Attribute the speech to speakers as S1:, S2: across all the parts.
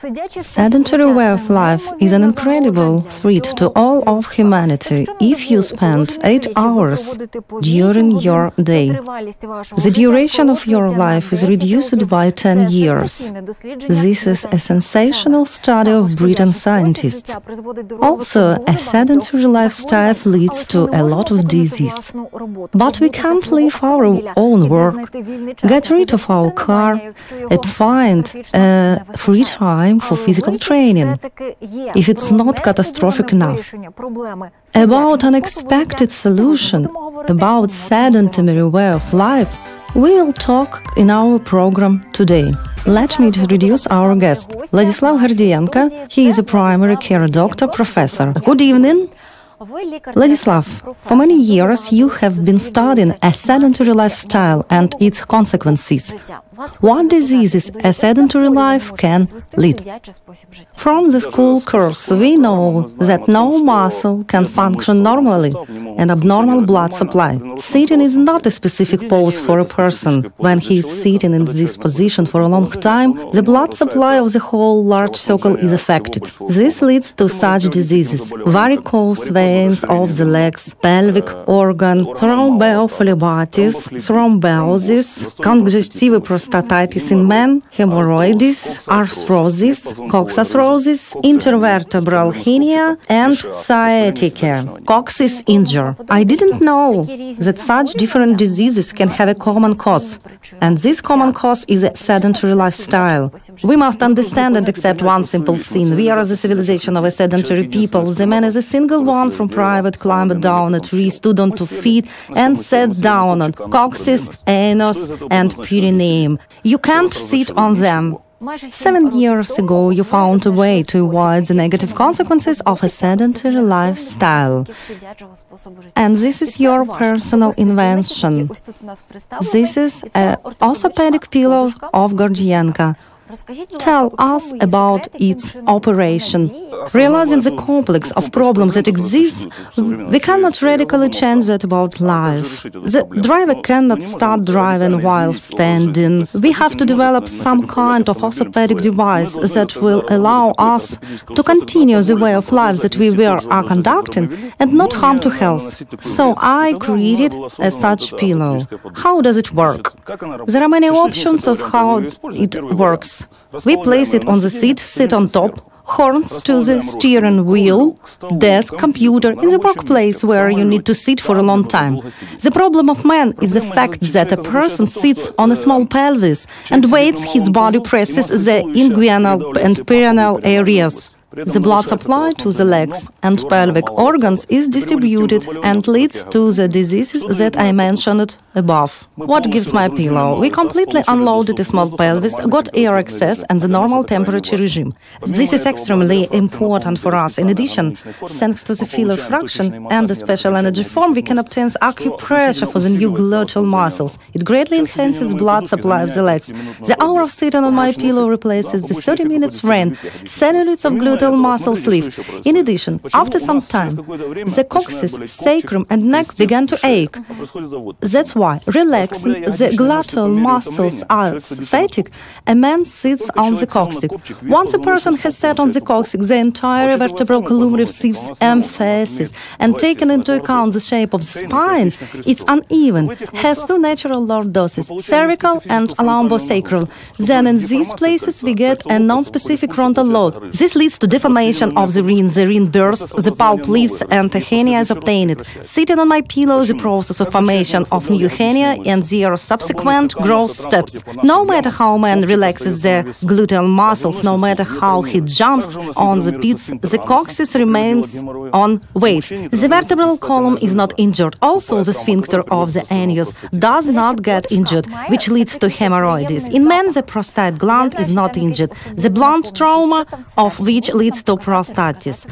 S1: Sedentary way of life is an incredible threat to all of humanity if you spend 8 hours during your day. The duration of your life is reduced by 10 years. This is a sensational study of British scientists. Also, a sedentary lifestyle leads to a lot of disease. But we can't leave our own work, get rid of our car, and find free time for physical training, if it's not catastrophic enough. About unexpected solution, about sedentary way of life, we'll talk in our program today. Let me introduce our guest, Vladislav Gordienko. He is a primary care doctor professor. Good evening. Vladislav, for many years you have been studying a sedentary lifestyle and its consequences. What diseases a sedentary life can lead? From the school course, we know that no muscle can function normally, an abnormal blood supply. Sitting is not a specific pose for a person. When he is sitting in this position for a long time, the blood supply of the whole large circle is affected. This leads to such diseases: varicose veins of the legs, pelvic organ, thrombophlebitis, thrombosis, congestive prostatitis in men, hemorrhoids, arthrosis, coxarthrosis, intervertebral hernia, and sciatica. Cox is injured. I didn't know that such different diseases can have a common cause, and this common cause is a sedentary lifestyle. We must understand and accept one simple thing: we are the civilization of a sedentary people. The man is a single one from private climbed down a tree, stood on 2 feet, and sat down on coccyx, anus, and perineum. You can't sit on them. 7 years ago, you found a way to avoid the negative consequences of a sedentary lifestyle. And this is your personal invention. This is an orthopedic pillow of Gordienko. Tell us about its operation. Realizing the complex of problems that exist, we cannot radically change that about life. The driver cannot start driving while standing. We have to develop some kind of orthopedic device that will allow us to continue the way of life that we are conducting and not harm to health. So I created a such pillow. How does it work? There are many options of how it works. We place it on the seat, sit on top, horns to the steering wheel, desk, computer, in the workplace where you need to sit for a long time. The problem of man is the fact that a person sits on a small pelvis and weights his body presses the inguinal and perineal areas. The blood supply to the legs and pelvic organs is distributed and leads to the diseases that I mentioned above. What gives my pillow? We completely unloaded a small pelvis, got air access and the normal temperature regime. This is extremely important for us. In addition, thanks to the filler fraction and the special energy form, we can obtain acupressure for the new gluteal muscles. It greatly enhances blood supply of the legs. The hour of sitting on my pillow replaces the 30 minutes rain, cellulite of gluteal muscle sleeve. In addition, after some time, the coccyx, sacrum and neck began to ache. That's why, relaxing the gluteal muscles as fatigue, a man sits on the coccyx. Once a person has sat on the coccyx, the entire vertebral column receives emphasis, and taking into account the shape of the spine, it's uneven, has 2 natural lordosis, cervical and lumbosacral. Then in these places we get a non-specific frontal load. This leads to deformation of the ring bursts, the pulp leaves, and the hernia is obtained. Sitting on my pillow, the process of formation of new hernia and their subsequent growth steps. No matter how man relaxes the gluteal muscles, no matter how he jumps on the pits, the coccyx remains on weight. The vertebral column is not injured. Also, the sphincter of the anus does not get injured, which leads to hemorrhoids. In men, the prostate gland is not injured, the blunt trauma of which leads to prostatitis.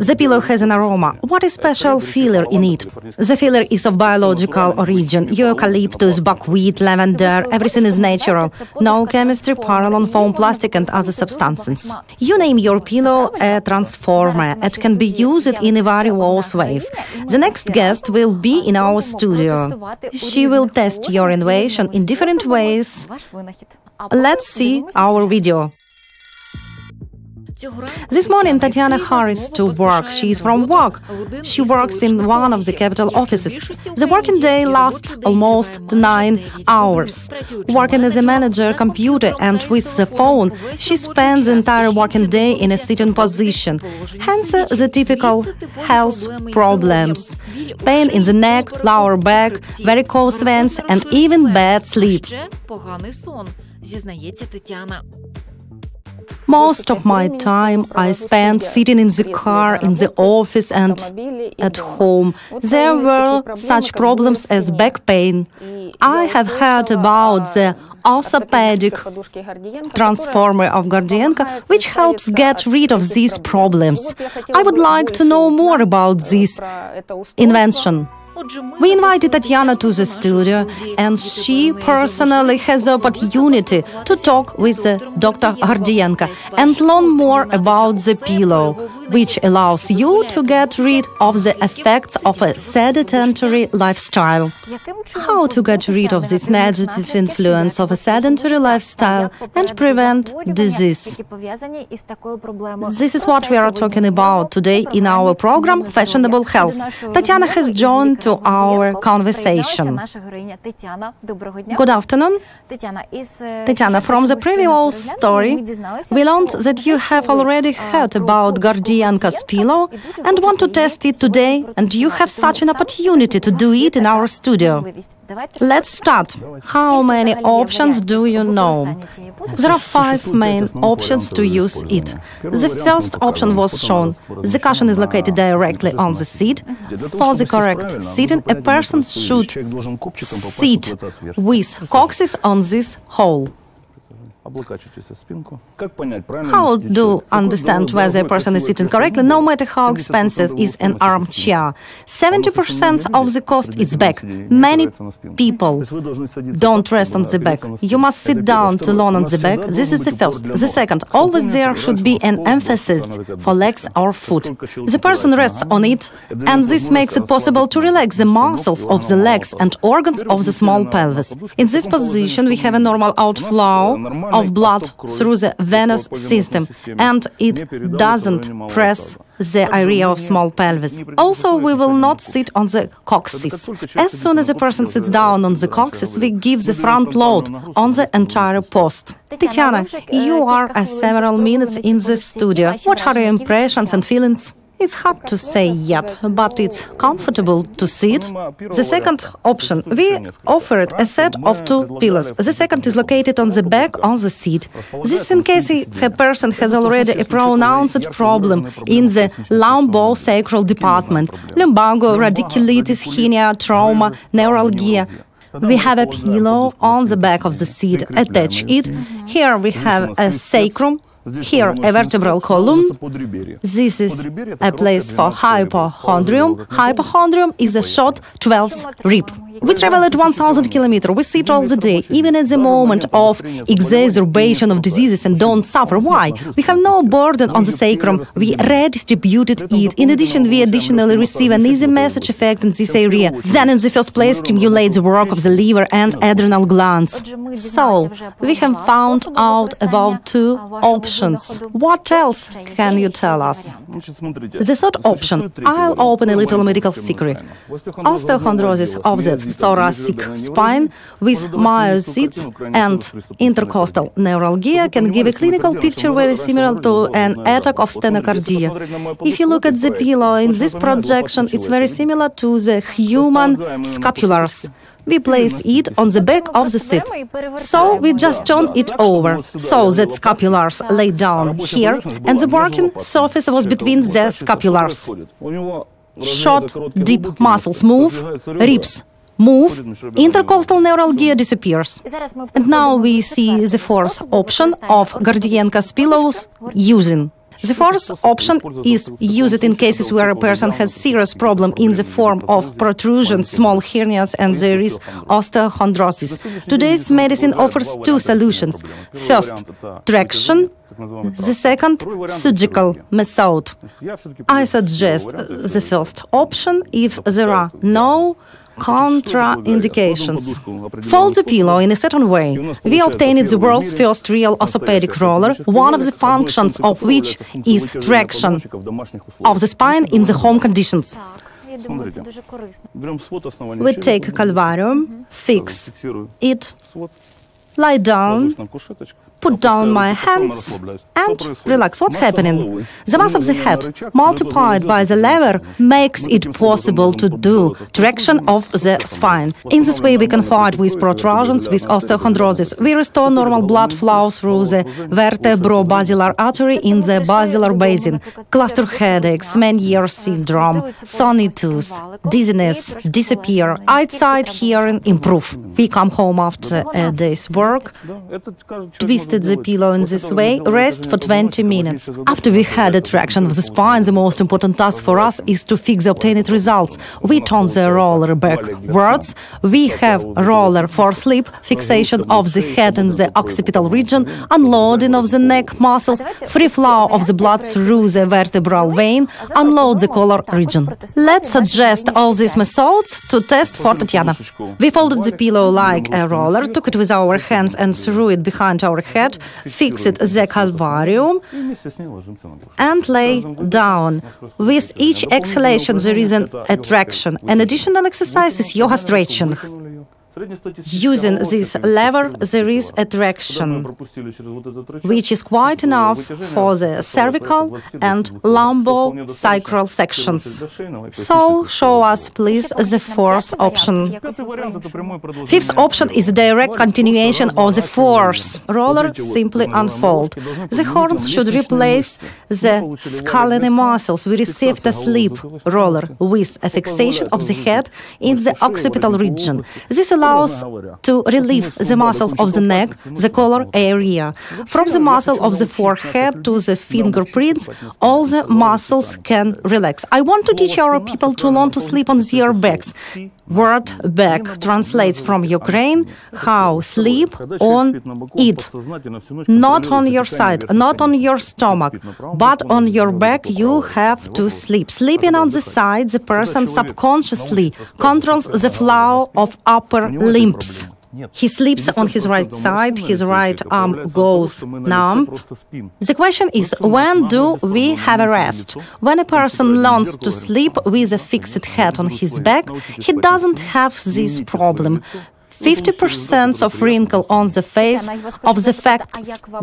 S1: The pillow has an aroma. What is special filler in it? The filler is of biological origin. Eucalyptus, buckwheat, lavender, everything is natural. No chemistry, porcelain, foam, plastic and other substances. You name your pillow a transformer. It can be used in a various way. The next guest will be in our studio. She will test your innovation in different ways. Let's see our video. This morning, Tatiana hurries to work. She is from work. She works in one of the capital offices. The working day lasts almost 9 hours. Working as a manager, computer, and with the phone, she spends the entire working day in a sitting position. Hence, the typical health problems: pain in the neck, lower back, varicose veins, and even bad sleep. Most of my time I spent sitting in the car, in the office and at home. There were such problems as back pain. I have heard about the orthopedic transformer of Gordienko, which helps get rid of these problems. I would like to know more about this invention. We invited Tatiana to the studio, and she personally has the opportunity to talk with Dr. Gordienko and learn more about the pillow, which allows you to get rid of the effects of a sedentary lifestyle. How to get rid of this negative influence of a sedentary lifestyle and prevent disease. This is what we are talking about today in our program Fashionable Health. Tatiana has joined to our conversation. Good afternoon. Tatiana, from the previous story, we learned that you have already heard about Gordienko's pillow and want to test it today, and you have such an opportunity to do it in our studio. Let's start. How many options do you know? There are 5 main options to use it. The first option was shown. The cushion is located directly on the seat. For the correct sitting, a person should sit with coccyx on this hole. How to understand whether a person is sitting correctly, no matter how expensive is an armchair? 70% of the cost is back. Many people don't rest on the back. You must sit down to learn on the back. This is the first. The second, always there should be an emphasis for legs or foot. The person rests on it, and this makes it possible to relax the muscles of the legs and organs of the small pelvis. In this position, we have a normal outflow of blood through the venous system, and it doesn't press the area of small pelvis. Also, we will not sit on the coccyx. As soon as a person sits down on the coccyx, we give the front load on the entire post. Tatiana, you are several minutes in the studio. What are your impressions and feelings? It's hard to say yet, but it's comfortable to sit. The second option, we offered a set of 2 pillows. The second is located on the back of the seat. This is in case if a person has already a pronounced problem in the lumbosacral department, lumbago, radiculitis, hernia, trauma, neuralgia. We have a pillow on the back of the seat. Attach it. Here we have a sacrum. Here, a vertebral column. This is a place for hypochondrium. Hypochondrium is a short 12th rib. We travel at 1,000 kilometers. We sit all the day, even at the moment of exacerbation of diseases, and don't suffer. Why? We have no burden on the sacrum. We redistributed it. In addition, we additionally receive an easy massage effect in this area. Then, in the first place, stimulate the work of the liver and adrenal glands. So, we have found out about 2 options. What else can you tell us? The third option, I'll open a little medical secret. Osteochondrosis of the thoracic spine with myositis and intercostal neuralgia can give a clinical picture very similar to an attack of stenocardia. If you look at the pillow in this projection, it's very similar to the human scapulars. We place it on the back of the seat. So we just turn it over, so that scapulars lay down here, and the working surface was between the scapulars. Short, deep muscles move, ribs move, intercostal neuralgia disappears. And now we see the fourth option of Gordienko's pillows using. The fourth option is used in cases where a person has serious problem in the form of protrusions, small hernias, and there is osteochondrosis. Today's medicine offers 2 solutions. First, traction. The second, surgical method. I suggest the first option if there are no contraindications. Fold the pillow in a certain way. We obtained the world's first real orthopedic roller, one of the functions of which is traction of the spine in the home conditions. We take a calvarium, fix it, lie down, put down my hands and relax. What's happening? The mass of the head multiplied by the lever makes it possible to do traction of the spine. In this way we can fight with protrusions, with osteochondrosis. We restore normal blood flow through the vertebro-basilar artery in the basilar basin. Cluster headaches, Meniere's syndrome, stony tooth, dizziness disappear, eyesight, hearing improve. We come home after a day's work, twisted the pillow in this way, rest for 20 minutes. After we had a traction of the spine, the most important task for us is to fix the obtained results. We turn the roller backwards. We have roller for sleep, fixation of the head in the occipital region, unloading of the neck muscles, free flow of the blood through the vertebral vein, unload the collar region. Let's suggest all these methods to test for Tatiana. We folded the pillow like a roller, took it with our hands and threw it behind our head, fixed the calvarium and lay down. With each exhalation there is an attraction. An additional exercise is yoga stretching. Using this lever, there is a traction, which is quite enough for the cervical and lumbosacral sections. So, show us, please, the fourth option. Fifth option is a direct continuation of the fourth. Roller simply unfold. The horns should replace the scalene muscles. We received a sleep roller with a fixation of the head in the occipital region. This allows to relieve the muscles of the neck, the collar area. From the muscle of the forehead to the fingerprints, all the muscles can relax. I want to teach our people to learn to sleep on their backs. Word back translates from Ukraine, how sleep on it. Not on your side, not on your stomach, but on your back you have to sleep. Sleeping on the side, the person subconsciously controls the flow of upper limbs. He sleeps on his right side, his right arm goes numb. The question is, when do we have a rest? When a person learns to sleep with a fixed head on his back, he doesn't have this problem. 50% of wrinkle on the face of the fact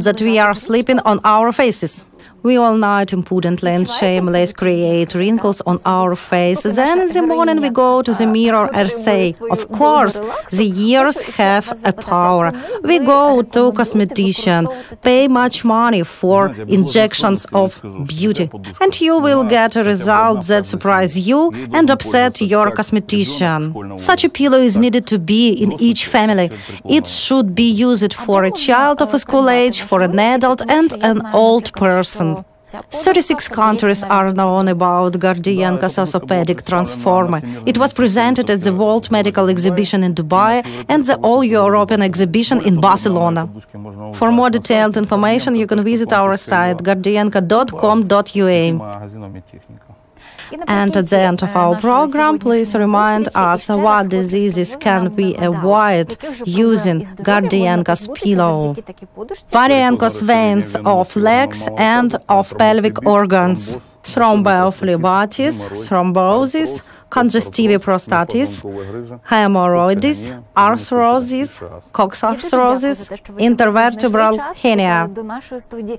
S1: that we are sleeping on our faces. We all night impudently and shamelessly create wrinkles on our face. Then in the morning we go to the mirror and say, of course, the years have a power. We go to cosmetician, pay much money for injections of beauty, and you will get a result that surprise you and upset your cosmetician. Such a pillow is needed to be in each family. It should be used for a child of a school age, for an adult and an old person. 36 countries are known about Gordienko's orthopedic transformer. It was presented at the World Medical Exhibition in Dubai and the All-European Exhibition in Barcelona. For more detailed information, you can visit our site gordienko.com.ua. And at the end of our program, please remind us what diseases can we avoid using Gordienko's pillow. Varicose veins of legs and of pelvic organs, thrombophlebitis, thrombosis, congestive prostatitis, hemorrhoids, arthrosis, coxarthrosis, intervertebral hernia,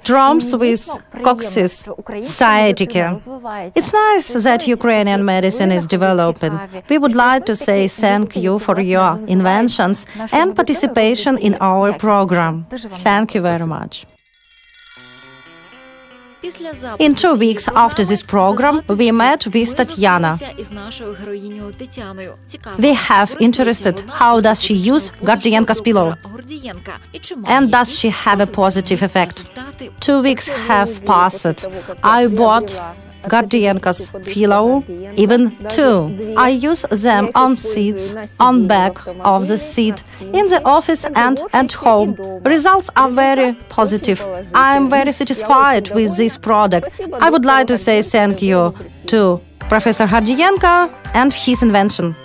S1: tromps with coccyx, sciatica. It's nice that Ukrainian medicine is developing. We would like to say thank you for your inventions and participation in our program. Thank you very much. In 2 weeks after this program, we met with Tatiana. We have interested how does she use Gordienko's pillow and does she have a positive effect. 2 weeks have passed. I bought Gordienko's pillow, even 2. I use them on seats, on back of the seat, in the office and at home. Results are very positive. I am very satisfied with this product. I would like to say thank you to Professor Gordienko and his invention.